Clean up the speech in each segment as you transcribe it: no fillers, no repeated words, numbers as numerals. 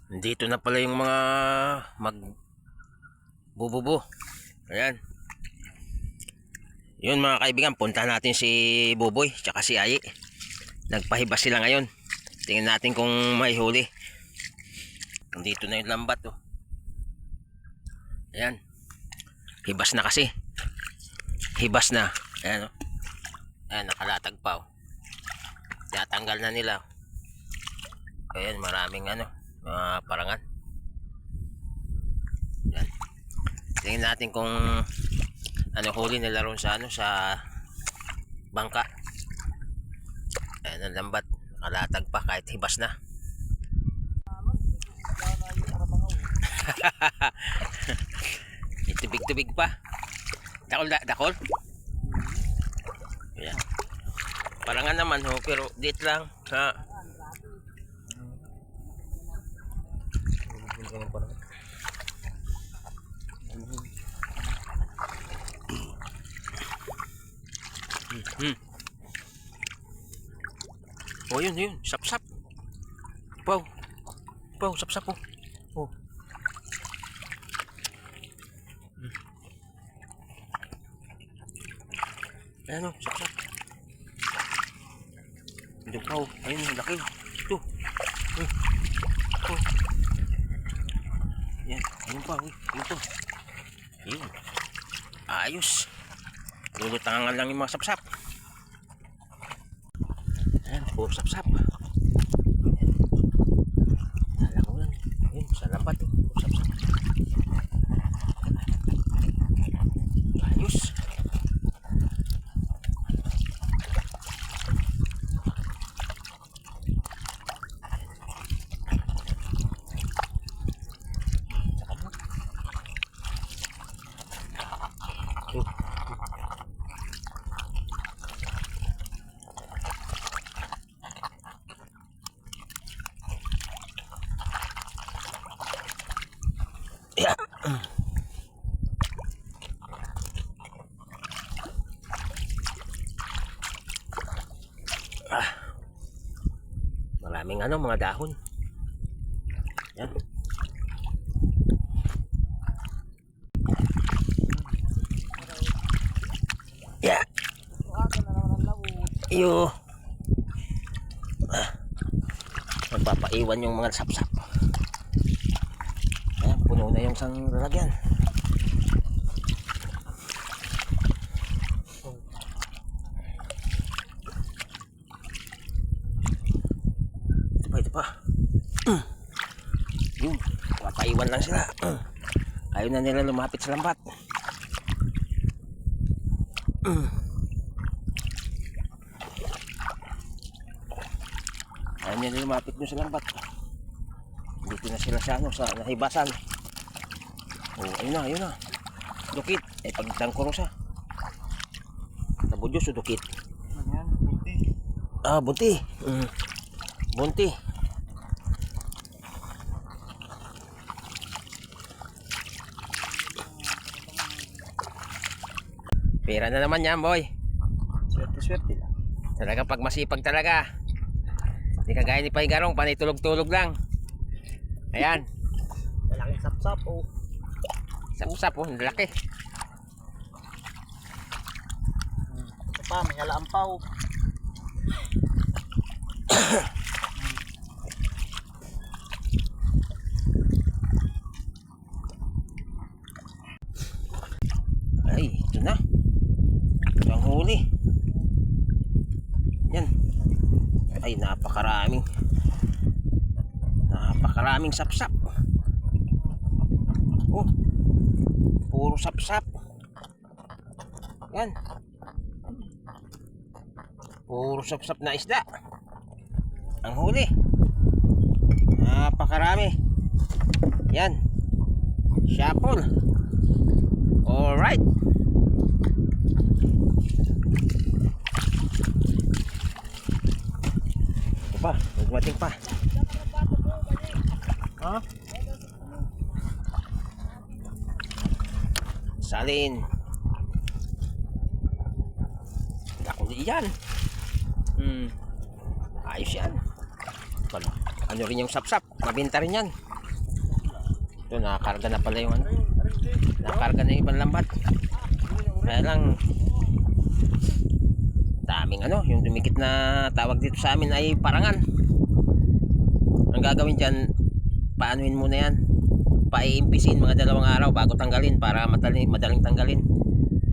Dito na pala yung mga magbububo. Ayan. Yun mga kaibigan, punta natin si Buboy tsaka si Ayi. Nagpahibas sila ngayon. Tingnan natin kung may huli. Dito na yung lambat oh. Ayan. Hibas na kasi. Hibas na. Ayan oh. Ayan, nakalatag pa oh. Tinatanggal na nila. Ayan, maraming parangan. Ayan. Tingnan natin kung huli nila ron sa sa bangka. Ayan ang lambat, nakalatag pa kahit hibas na. Tubig-tubig pa. Dakol. Ayan. Parangan naman ho, pero dito lang ha. Oh, yun, sap-sap. Wow, sap-sap oh. Oh. Ayan oh, sap-sap. Ito pa oh, ayun, laki. Ito. Oh. Yan, ayun pa, ayun pa. Ayun. Ayos. Lulutangan lang yung mga sap-sap. Ayan, puro sap-sap. Alam ko yan. Ayun, sa lambat. Puro sap-sap. Ayos. Yeah. Maraming mga dahon. Yan. Yeah. Iyo. Magpapaiwan yung mga sapsap. Ayan, puno na yung isang lalagyan. Ito pa. Yun, papaiwan lang sila. Ayaw na nila lumapit sa lambat. Ayaw nila lumapit dun sa lambat. Dito na sila sa sa nahibasan. Oh, ayun na. Dukit. Ay pagtangkuro siya. Nabudyos o dukit? Ayan, bunti. Ah, bunti. Bunti. Pera na naman yan, boy. Swerte lang. Talaga pag masipag talaga. Hindi kagaya ni Paigarong, panay tulog-tulog lang. Ayan. Malaking sap-sap oh. Sap-sap oh, laki. Ito pa, may alaampaw. Ay, ito na. Ito ang huli. Yan. Ay, napakaraming sap-sap. Oh, puro sap-sap. Yan. Puro sap-sap na isda. Ang huli. Napakarami. Yan. Shapol. Alright. Ito pa, magmating pa. Ha? Salin. Ako yan. Ayos yan. Ano rin yung sapsap, mabenta rin yan. Ito, nakakarga na pala yung ano. Nakakarga na yung ibang lambat. Kaya lang, daming ano, yung dumikit na tawag dito sa amin ay parangan. Ang gagawin dyan, paanuhin muna yan. Paiimpisin mga 2 araw bago tanggalin para madaling tanggalin.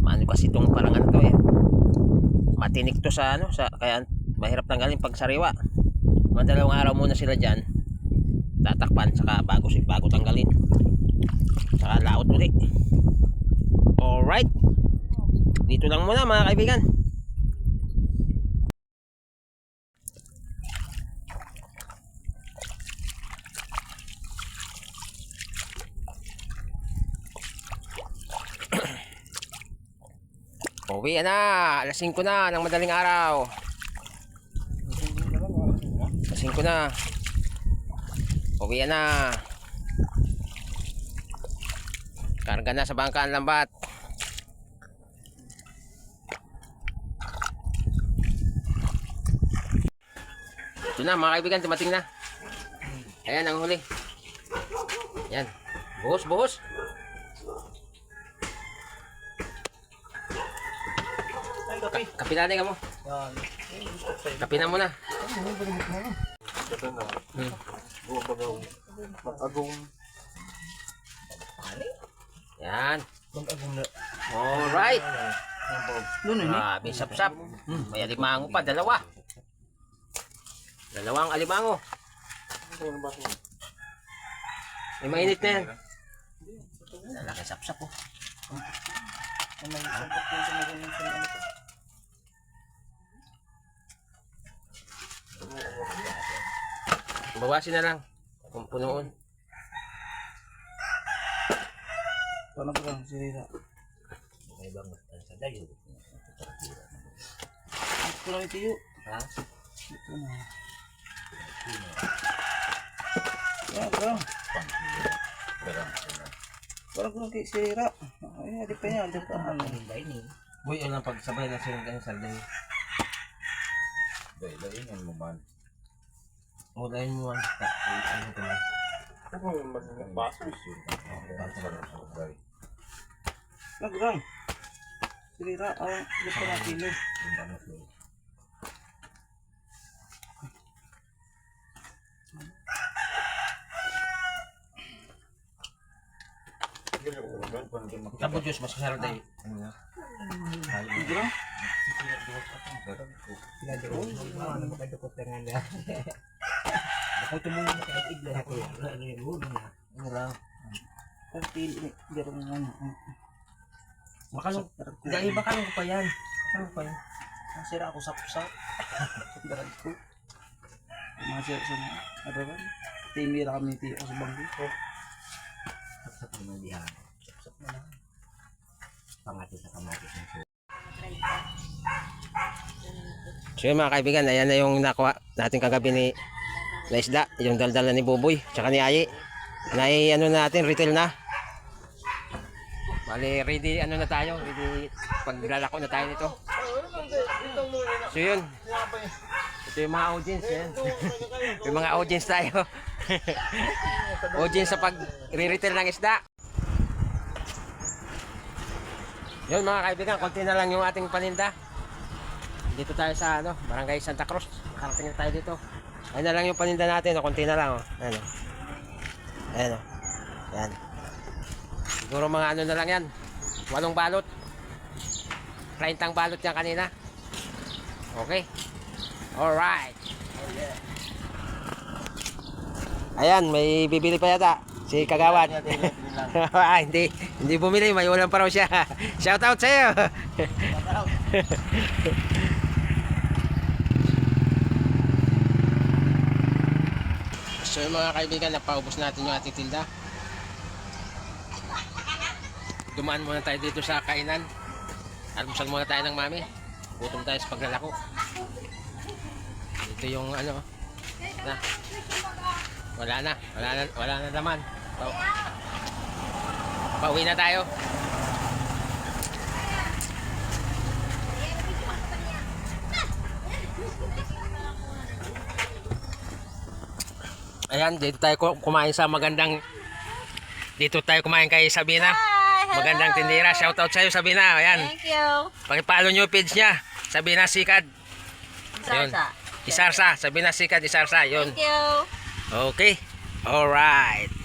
Maano kasi itong parangan to eh. Matinik to sa ano, kaya mahirap tanggalin pag sariwa. Mga 2 araw muna sila dyan. Tatakpan saka bago tanggalin. Saka laot ulit. Alright. Dito lang muna mga kaibigan. Uwi na. Alas 5 na ng madaling araw. Alas 5 na. Uwi na. Karga na sa bangka ang lambat. Ito na mga kaibigan, dumating na. Ayan ang huli. Ayan. Buhos. Ay, kape. Kapi natin ka mo. Yan. Kapi na muna. Mag-agong. Yan. Mag-agong na. Alright. Doon eh. Grabe, sap-sap. May alimango pa, 2. Dalawang alimango. May mainit na yan. Lalaki sap-sap oh. Bawasin na lang. Kung punoon. Paano ba lang sirira? May bang sa dayo. Ito lang itiyo. Ha? Ito na. Yan, parang. Parang ko lang kay sirira. Ay, adi pa yan. Adi pa. Boy, alam pagsabay na silang ganyan sa dayo. Dahil mo man. Ulayin mo ang ano ko lang. Nagrang. Sirira. Adi pa na kilo. Tapos Diyos, mas kasarap tayo. Nagrang. Ano lang. Pagpili ni. Garang ano. Makalong. Dahil ba kalong pa yan? Kalong pa yan. Sira ako sap-sap. Darag ko. Masira sa mga arawan. Timira kami tiyo sa bangko. Sa pamalihan. Pangati sa kamatis ng suyo. So yun mga kaibigan, ayan na yung nakuha natin kagabi na isda, yung daldala ni Buboy, tsaka ni Ayi. Ano natin, retail na. Bali, ready ano na tayo, ready paglalako na tayo nito. So yun, ito yung mga audience yan. Yung mga audience tayo. Audience sa pag-retail ng isda. Yun mga kaibigan, konti na lang yung ating paninda. Dito tayo sa Barangay Santa Cruz. Nakarating na tayo dito. Ayun na lang yung paninda natin, konti na lang Ayan Ayan Ayan. Siguro mga na lang yan. 8 balot. 30 balot yan kanina. Okay. Alright. Ayan, may bibili pa yata. Si Kagawad. Hindi bumili, may ulam pa raw siya. Shout out sa iyo. So yung mga kaibigan, napaubos natin yung ating tinda. Dumaan muna tayo dito sa kainan. Almusal muna tayo ng mami. Gutom tayo sa paglalako. Ito yung wala na naman. Pauwi na tayo. Ayan, dito tayo kumain sa magandang Dito tayo kumain kay Sabina. Hi, hello. Magandang tindera. Shoutout sa'yo, Sabina. Ayan. Thank you. Pakipalo nyo yung page niya. Sabina Sikad. Ayun. Sarsa. Isarsa. Sabina Sikad, Isarsa. Yun. Thank you. Okay. Alright.